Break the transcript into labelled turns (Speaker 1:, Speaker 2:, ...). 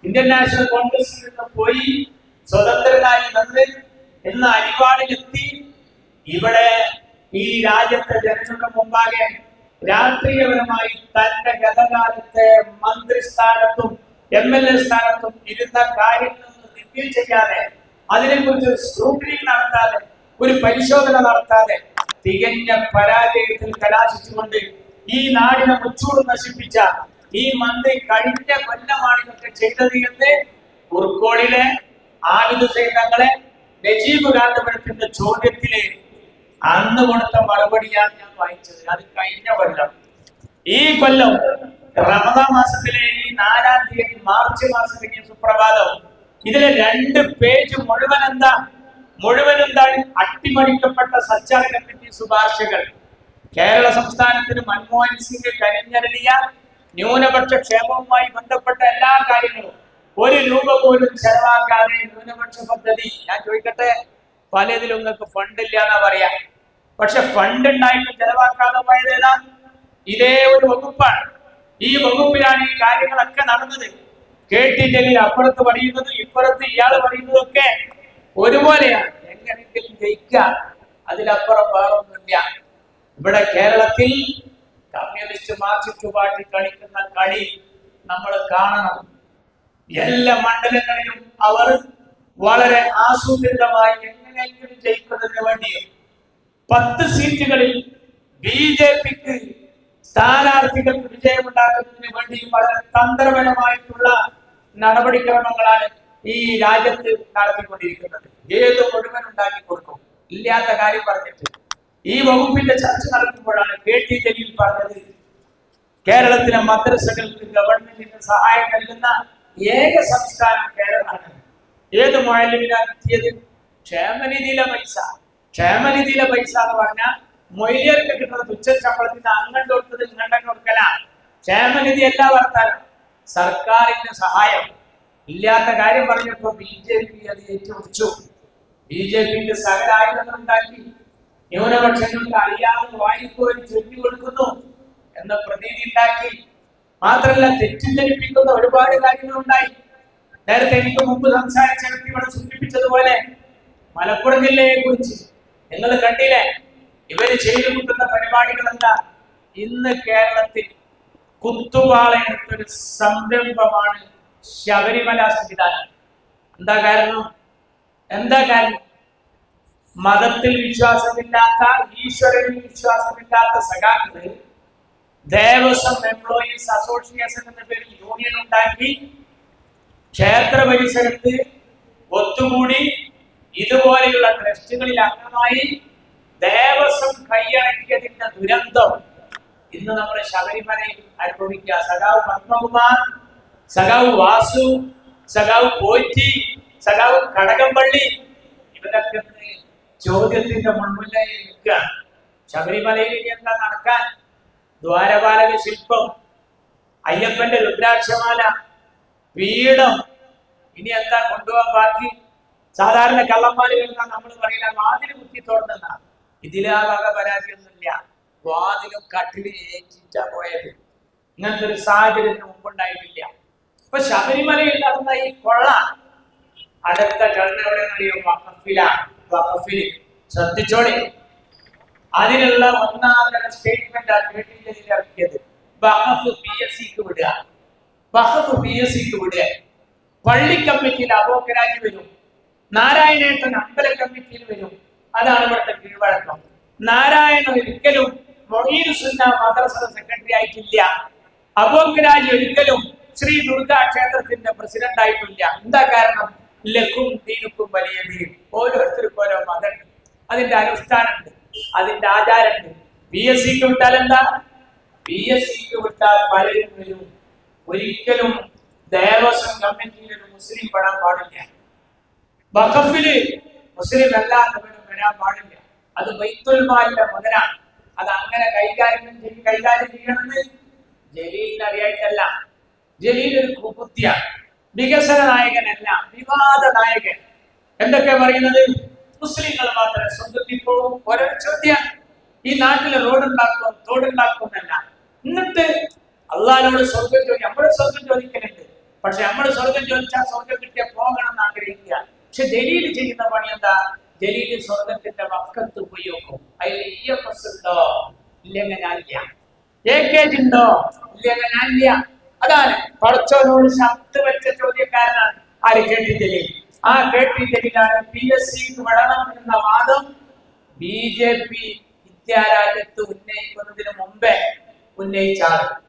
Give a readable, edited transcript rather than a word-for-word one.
Speaker 1: Indian national കോൺഗ്രസിൽ നിന്ന് പോയി സ്വതന്ത്രനായി വന്ന് ഇന്ന് അരിവാളിലെത്തി ഇവിടെ ഈ രാജ്യത്തെ ജനങ്ങളുടെ മുമ്പാകെ രാഷ്ട്രീയപരമായി തന്റെ ഗതകാലത്തെ മന്ത്രിസ്ഥാനത്തും MLA സ്ഥാനത്തും ഇരുന്ന കാര്യങ്ങളൊന്നും റിവ്യൂ ചെയ്യാതെ അതിനെക്കുറിച്ച് ഒരു സ്ക്രൂട്ടിനി നടത്താതെ ഒരു പരിശോധന നടത്താതെ തികഞ്ഞ പരാജയത്തിൽ കലാശിച്ചുകൊണ്ട് ഈ നാടിനെ മുച്ചൂട് നശിപ്പിച്ച ഈ മന്ത്രി കഴിഞ്ഞ കൊല്ലമാണ് ഇതൊക്കെ ചെയ്തത് എന്ന് കുറുക്കോളിലെ ആലിദ് സൈന്യങ്ങളെ നജീബ് കാന്തപുരത്തിന്റെ ചോദ്യത്തില് അന്ന് കൊടുത്ത മറുപടിയാണ് ഞാൻ വായിച്ചത്. അത് കഴിഞ്ഞ കൊല്ലം. ഈ കൊല്ലം റമദാൻ മാസത്തിലെ ഈ 4-ാം തീയതി മാർച്ച് മാസത്തിലെ സുപ്രഭാതം ഇതിലെ 2 പേജ് മുഴുവൻ എന്താണ് അട്ടിമറിക്കപ്പെട്ട സച്ചാർ കമ്മിറ്റി ശുപാർശകൾ. കേരള സംസ്ഥാനത്തിന് മൻമോഹൻ സിംഗ് കനിഞ്ഞരുളിയ ന്യൂനപക്ഷ ക്ഷേമവുമായി ബന്ധപ്പെട്ട എല്ലാ കാര്യങ്ങളും 1 രൂപ പോലും ചെലവാക്കാതെ ന്യൂനപക്ഷ പദ്ധതി. ഞാൻ ചോദിക്കട്ടെ, പലതിലും നിങ്ങൾക്ക് ഫണ്ട് ഇല്ല എന്നാ പറയാ, പക്ഷെ ഫണ്ട് ഉണ്ടായിട്ടും ചെലവാക്കാതെ പോയതേതാ? ഇതേ ഒരു വകുപ്പാണ്. ഈ വകുപ്പിലാണ് ഈ കാര്യങ്ങളൊക്കെ നടന്നത്. KT ജലീൽ അപ്പുറത്ത് പറയുന്നതും ഇപ്പുറത്ത് ഇയാള് പറയുന്നതൊക്കെ ഒരുപോലെയാണ്. എങ്ങനെയെങ്കിലും ജയിക്കുക, അതിലപ്പുറം വേറൊന്നുമില്ല. ഇവിടെ കേരളത്തിൽ കമ്മ്യൂണിസ്റ്റ് മാർക്സിസ്റ്റ് പാർട്ടി കളിക്കുന്ന കളി നമ്മൾ കാണണം. എല്ലാ മണ്ഡലങ്ങളിലും അവർ വളരെ ആസൂത്രിതമായി എങ്ങനെയെങ്കിലും ജയിക്കുന്നതിന് വേണ്ടിയും 10 സീറ്റുകളിൽ BJPക്ക് സ്ഥാനാർത്ഥികൾക്ക് വിജയമുണ്ടാക്കുന്നതിന് വേണ്ടിയും വളരെ തന്ത്രപരമായിട്ടുള്ള നടപടിക്രമങ്ങളാണ് ഈ രാജ്യത്ത് നടത്തിക്കൊണ്ടിരിക്കുന്നത്. ഏത് മുഴുവൻ ഉണ്ടാക്കി കൊടുക്കും. ഇല്ലാത്ത കാര്യം പറഞ്ഞിട്ട് ഈ വകുപ്പിന്റെ ചർച്ച നടത്തുമ്പോഴാണ് KT ജലീൽ പറഞ്ഞത് കേരളത്തിലെ മദ്രസകൾക്ക് ഗവൺമെന്റിന് സഹായം നൽകുന്ന ഏക സംസ്ഥാനം കേരളമാണ്. ഏത് മുഅല്ലിമിനാണ് കിട്ടിയത്? ക്ഷേമനിധിയിലെ പൈസ എന്ന് പറഞ്ഞാൽ മൊയ്ലിയർക്ക് കിട്ടുന്ന തുച്ഛ ശമ്പളത്തിന് അങ്ങോട്ട് കൊടുത്തത് ഇങ്ങോട്ട് കൊടുക്കല. ക്ഷേമനിധി എല്ലാ വർത്താനം. സർക്കാരിന്റെ സഹായം ഇല്ലാത്ത കാര്യം പറഞ്ഞപ്പോ BJP അത് ഏറ്റുപിടിച്ചു. BJPക്ക് സകല ആയുധങ്ങൾ ഉണ്ടാക്കി ന്യൂനപക്ഷങ്ങൾക്ക് അറിയാവുന്ന വായ്പോര് ചൊല്ലി കൊടുക്കുന്നു എന്ന പ്രതീതി ഉണ്ടാക്കി. മാത്രമല്ല, തെറ്റിദ്ധരിപ്പിക്കുന്ന ഒരുപാട് കാര്യങ്ങളുണ്ടായി. നേരത്തെ എനിക്ക് മുമ്പ് സംസാരിച്ച വ്യക്തി ഇവിടെ സൂചിപ്പിച്ചതുപോലെ മലപ്പുറം ജില്ലയെ കുറിച്ച് നിങ്ങൾ കണ്ടില്ലേ? ഇവര് ചെയ്തു കൂട്ടുന്ന പരിപാടികൾ എന്താ? ഇന്ന് കേരളത്തിൽ കുത്തുവാളയെടുത്തൊരു സംരംഭമാണ് ശബരിമല സംവിധാനം. എന്താ കാരണം? മതത്തിൽ വിശ്വാസമില്ലാത്ത, ഈശ്വരനിൽ വിശ്വാസമില്ലാത്ത സഖാക്കള് ദേവസ്വം എംപ്ലോയീസ് അസോസിയേഷൻ എന്ന പേരിൽ യൂണിയൻ ഉണ്ടാക്കി ക്ഷേത്ര പരിസരത്ത് ഒത്തുകൂടി ഇതുപോലെയുള്ള ട്രസ്റ്റുകളിൽ അംഗമായി ദേവസ്വം കൈയടക്കിയതിന്റെ ദുരന്തം ഇന്ന് നമ്മൾ ശബരിമലയിൽ അനുഭവിക്കുക. സഖാവ് പത്മകുമാർ, സഖാവ് വാസു, സഖാവ് പോറ്റി, സഖാവ് കടകംപള്ളി ഇവരൊക്കെ ചോദ്യത്തിന്റെ മുൻപിലായി നിൽക്കുകയാണ്. ശബരിമലയിൽ ഇനി എന്താ നടക്കാൻ? ദ്വാരപാലക ശില്പം, അയ്യപ്പന്റെ രുദ്രാക്ഷമാല, പീഠം, ഇനി എന്താ കൊണ്ടുപോകാൻ ബാക്കി? സാധാരണ കള്ളന്മാരുകൾ നമ്മൾ പറയില്ല വാതിൽ കുത്തി തുറന്ന. ഇതിലാ വക പരാതിയൊന്നുമില്ല. വാതിലും കട്ടിലും ഏറ്റിട്ടാ പോയത്. ഇങ്ങനത്തെ ഒരു സാഹചര്യത്തിന് മുമ്പുണ്ടായിട്ടില്ല. അപ്പൊ ശബരിമലയിൽ നടന്ന ഈ കൊള്ള അടുത്ത ഘടന എവിടെ അറിയോ? വഖഫിൽ. ശ്രദ്ധിച്ചോളി. അതിനുള്ള ഒന്നാമത്തെ സ്റ്റേറ്റ്മെന്റ് KT ജലീൽ ഇറക്കിയത്. വഖഫ് PSCക്ക് വിടുക. പള്ളി കമ്മിറ്റിയിൽ അബോക്കരാജ് വരും, നാരായണേട്ടൻ അമ്പല കമ്മിറ്റിയിൽ വരും. അതാണ് ഇവിടുത്തെ കീഴ്വഴക്കം. നാരായണൻ ഒരിക്കലും മൊഹീനുസുന്ന മദ്രസ സെക്രട്ടറി ആയിട്ടില്ല. അബോക്കരാജ് ഒരിക്കലും ശ്രീ ദുർഗാ ക്ഷേത്രത്തിന്റെ പ്രസിഡന്റ് ആയിട്ടില്ല. എന്താ കാരണം? ലക്കും ദീനുക്കും വലിയ ദീൻ. ഓരോരുത്തർക്കും ഓരോ മതമുണ്ട്, അതിന്റെ അനുഷ്ഠാനമുണ്ട്, അതിന്റെ ആചാരമുണ്ട്. PSCക്ക് വിട്ടാൽ എന്താ? PSCക്ക് വിട്ടാൽ പലരും വരും. ഒരിക്കലും ദേവസ്വം കമ്മിറ്റിയിൽ ഒരു മുസ്ലിം പെടാൻ പാടില്ല. വഖഫില് മുസ്ലിം അല്ലാത്തവരും വരാൻ പാടില്ല. അത് ബൈത്തുൽ മാലിന്റെ മുതലാണ്. അത് അങ്ങനെ കൈകാര്യം ചെയ്യണമെന്ന് ജലീലിന് അറിയായിട്ടല്ല. ജലീൽ ഒരു കുബുദ്ധിയാണ്, വികസന നായകനല്ല, വിവാദ നായകൻ. എന്തൊക്കെ പറയുന്നത്? മുസ്ലിങ്ങൾ മാത്രമേ സ്വന്തത്തിൽ പോകും. ഓരോ ചോദ്യമാണ്. ഈ നാട്ടിലെ റോഡുണ്ടാക്കും തോടുണ്ടാക്കുന്നല്ല. എന്നിട്ട് അള്ളാഹിനോട് സ്വർഗം ചോദിക്കും. നമ്മുടെ സ്വർഗം ചോദിക്കലുണ്ട്, പക്ഷെ നമ്മൾ സ്വർഗം ചോദിച്ചാൽ സ്വർഗം കിട്ടിയ പോകണം എന്ന് ആഗ്രഹിക്കുക. പക്ഷെ ജലീൽ ചെയ്യുന്ന പണി എന്താ? ജലീൽ സ്വർഗത്തിന്റെ വക്കത്ത് പോയി നോക്കും. അതിൽ EMS ഉണ്ടോ ഇല്ലെങ്കിൽ ഞാനില്ല, AKG ഉണ്ടോ ഇല്ലെങ്കിൽ ഞാനില്ല. അതാണ് പടച്ചോനോട് ശബ്ദ വെച്ച ചോദ്യക്കാരനാണ് ആര്? KT ജലീൽ. ആ KT ജലീലാണ് PSC വിടണം എന്ന വാദം BJP വിദ്യാരാജ്യത്ത് ഉന്നയിക്കുന്നതിന് മുമ്പേ ഉന്നയിച്ചാണ്.